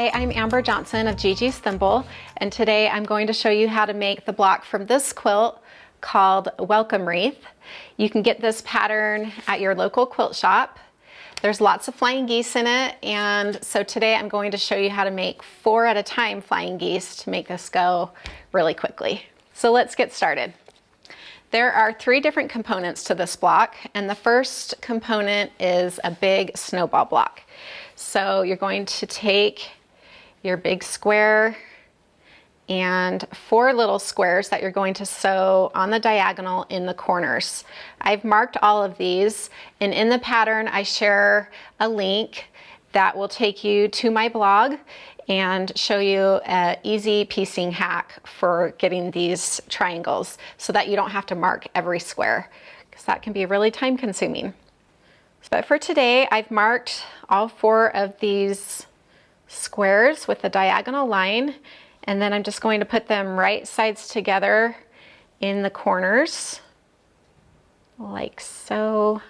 Hi, I'm Amber Johnson of Gigi's Thimble, and today I'm going to show you how to make the block from this quilt called Welcome Wreath. You can get this pattern at your local quilt shop. There's lots of flying geese in it, and so today I'm going to show you how to make 4 at a time flying geese to make this go really quickly. So let's get started. There are 3 different components to this block, and the first component is a big snowball block. So you're going to take your big square and 4 little squares that you're going to sew on the diagonal in the corners. I've marked all of these, and in the pattern I share a link that will take you to my blog and show you an easy piecing hack for getting these triangles so that you don't have to mark every square, because that can be really time consuming. But for today, I've marked all 4 of these squares with a diagonal line, and then I'm just going to put them right sides together in the corners, like so.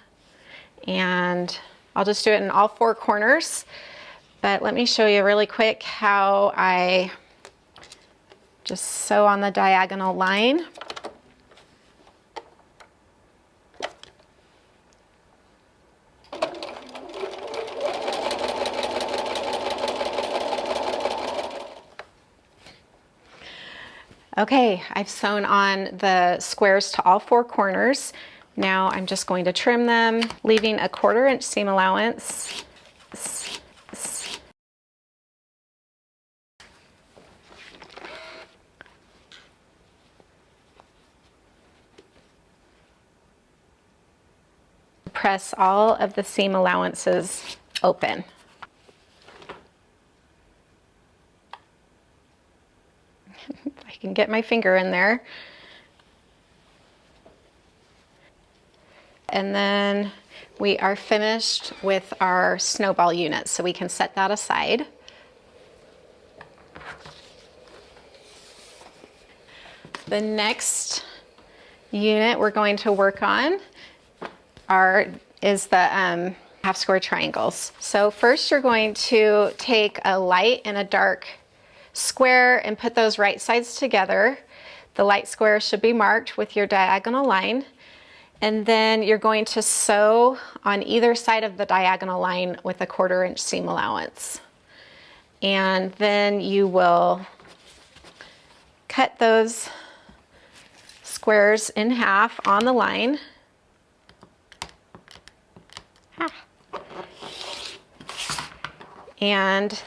And I'll just do it in all 4 corners. But let me show you really quick how I just sew on the diagonal line. Okay, I've sewn on the squares to all 4 corners. Now I'm just going to trim them, leaving a 1/4 inch seam allowance. Press all of the seam allowances open. I can get my finger in there. And then we are finished with our snowball unit, so we can set that aside. The next unit we're going to work on is the half square triangles. So first you're going to take a light and a dark square and put those right sides together. The light square should be marked with your diagonal line, and then you're going to sew on either side of the diagonal line with a 1/4 inch seam allowance. And then you will cut those squares in half on the line. And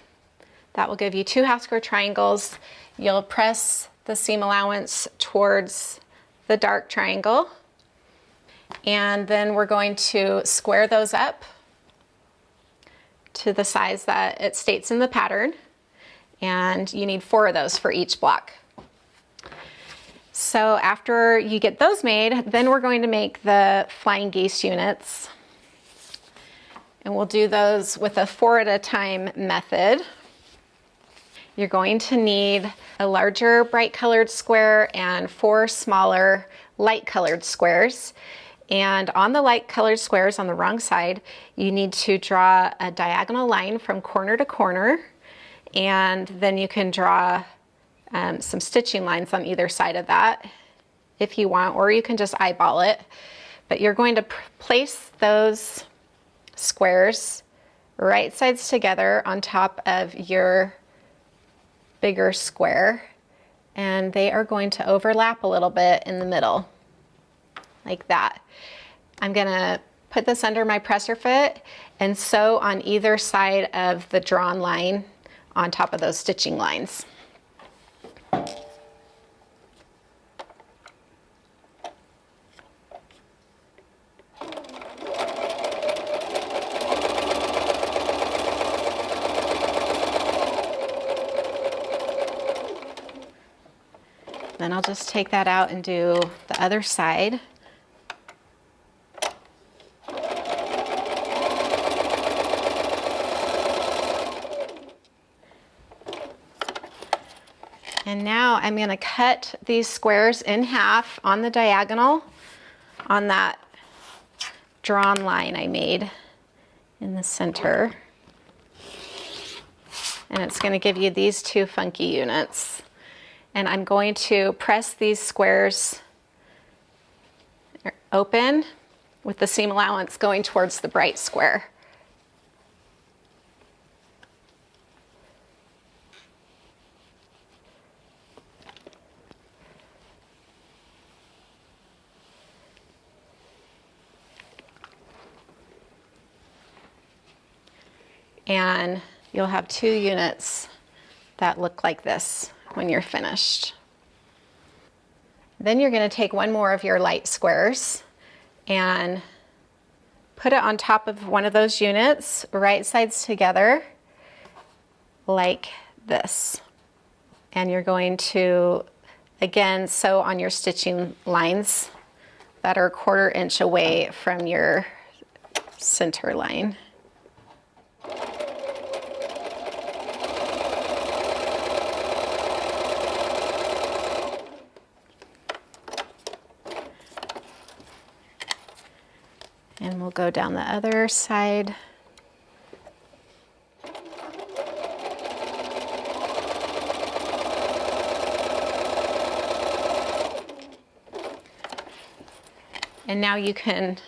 that will give you 2 half square triangles. You'll press the seam allowance towards the dark triangle, and then we're going to square those up to the size that it states in the pattern, and you need 4 of those for each block. So after you get those made, then we're going to make the flying geese units, and we'll do those with a 4 at a time method. You're going to need a larger bright colored square and 4 smaller light colored squares. And on the light colored squares on the wrong side, you need to draw a diagonal line from corner to corner, and then you can draw some stitching lines on either side of that if you want, or you can just eyeball it. But you're going to place those squares right sides together on top of your bigger square, and they are going to overlap a little bit in the middle, like that. I'm gonna put this under my presser foot and sew on either side of the drawn line on top of those stitching lines. Then I'll just take that out and do the other side. And now I'm going to cut these squares in half on the diagonal on that drawn line I made in the center. and it's going to give you these two funky units. And I'm going to press these squares open with the seam allowance going towards the bright square. And you'll have two units that look like this when you're finished. Then you're going to take one more of your light squares and put it on top of one of those units, right sides together, like this. And you're going to, again, sew on your stitching lines that are 1/4 inch away from your center line. And we'll go down the other side. And now you can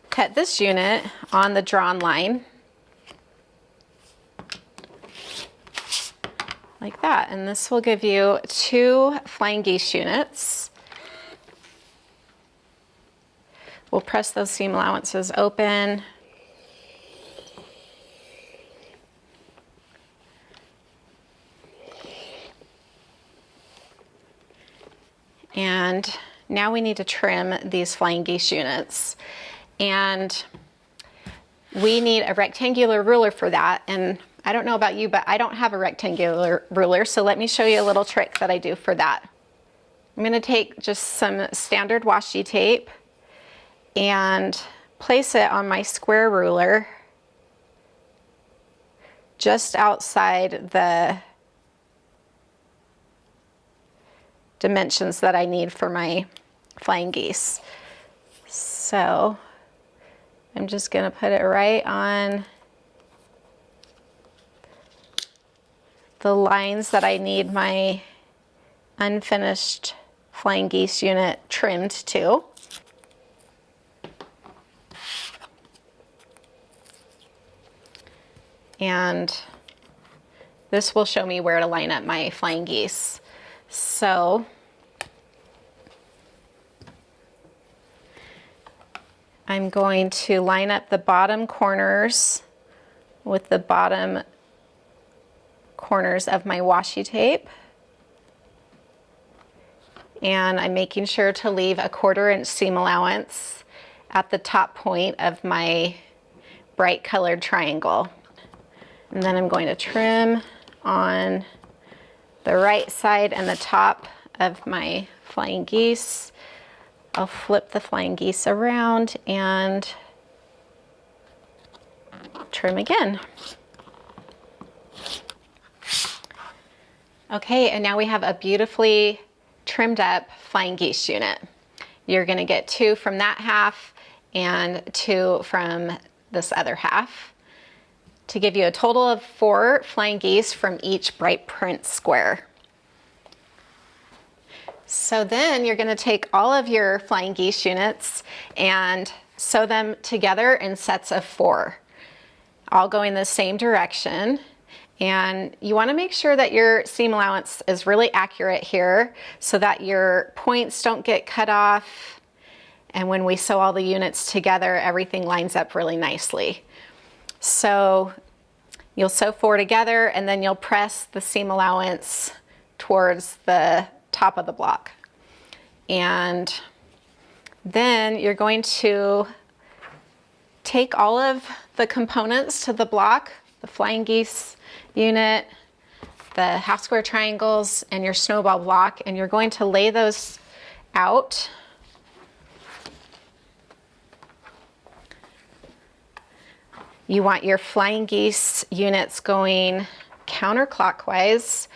cut this unit on the drawn line like that. And this will give you 2 Flying Gase units. We'll press those seam allowances open. And now we need to trim these Flying Gase units. And we need a rectangular ruler for that. And I don't know about you, but I don't have a rectangular ruler. So let me show you a little trick that I do for that. I'm going to take just some standard washi tape and place it on my square ruler just outside the dimensions that I need for my Flying Gase. So I'm just going to put it right on the lines that I need my unfinished Flying Gase unit trimmed to. And this will show me where to line up my Flying Gase. So I'm going to line up the bottom corners with the bottom corners of my washi tape. And I'm making sure to leave a 1/4 inch seam allowance at the top point of my bright colored triangle. And then I'm going to trim on the right side and the top of my Flying Gase. I'll flip the Flying Gase around and trim again. Okay, and now we have a beautifully trimmed up Flying Gase unit. You're going to get 2 from that half and 2 from this other half, to give you a total of 4 Flying Gase from each bright print square. So then you're going to take all of your Flying Gase units and sew them together in sets of 4, all going the same direction. And you want to make sure that your seam allowance is really accurate here so that your points don't get cut off. And when we sew all the units together, everything lines up really nicely. So you'll sew 4 together and then you'll press the seam allowance towards the top of the block. And then you're going to take all of the components to the block, the Flying Gase unit, the half square triangles, and your snowball block, and you're going to lay those out. You want your Flying Gase units going counterclockwise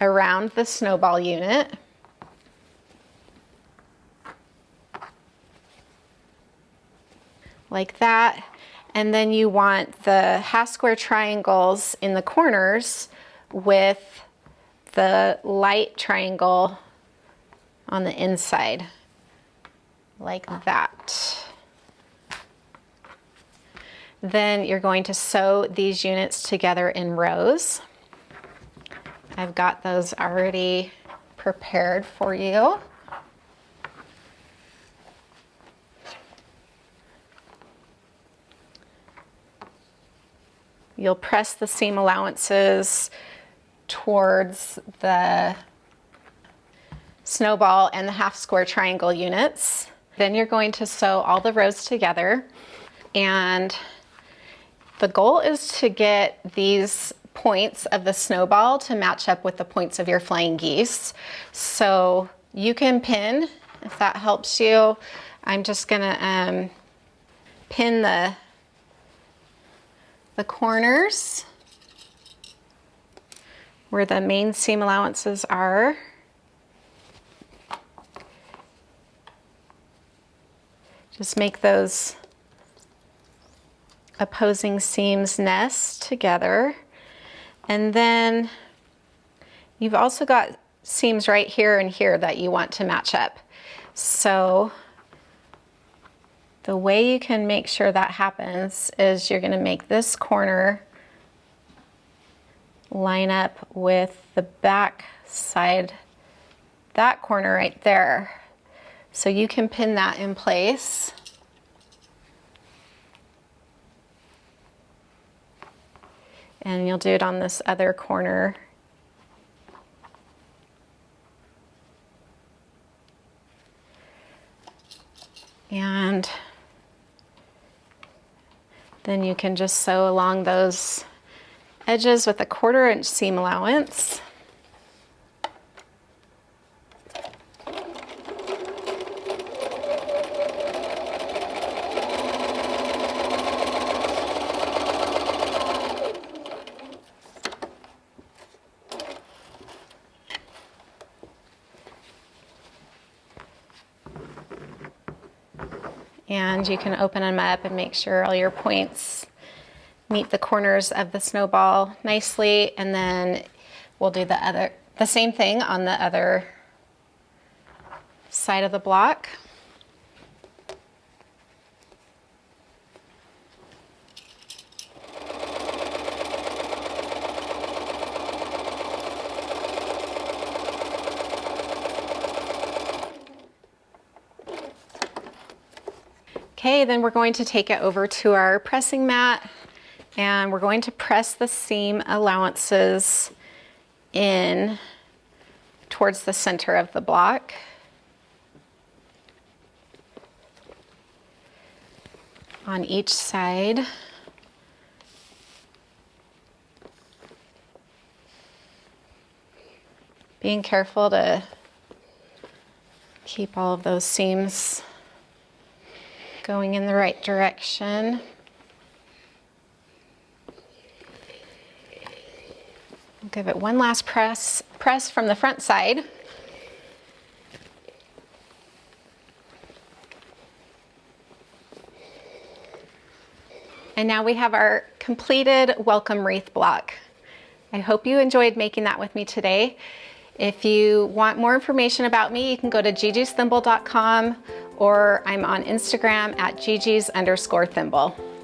around the snowball unit. Like that. And then you want the half square triangles in the corners with the light triangle on the inside, like that. Then you're going to sew these units together in rows. I've got those already prepared for you. You'll press the seam allowances towards the snowball and the half square triangle units. Then you're going to sew all the rows together, and the goal is to get these points of the snowball to match up with the points of your flying geese. So you can pin, if that helps you. I'm just gonna pin the corners where the main seam allowances are. Just make those opposing seams nest together. And then you've also got seams right here and here that you want to match up. So the way you can make sure that happens is you're going to make this corner line up with the back side, that corner right there. So you can pin that in place. And you'll do it on this other corner. And then you can just sew along those edges with a 1/4 inch seam allowance. And you can open them up and make sure all your points meet the corners of the snowball nicely, and then we'll do the same thing on the other side of the block. Okay, then we're going to take it over to our pressing mat, and we're going to press the seam allowances in towards the center of the block. On each side. Being careful to keep all of those seams going in the right direction. I'll give it one last press from the front side. And now we have our completed welcome wreath block. I hope you enjoyed making that with me today. If you want more information about me, you can go to gigisthimble.com, or I'm on Instagram at gigi's_thimble.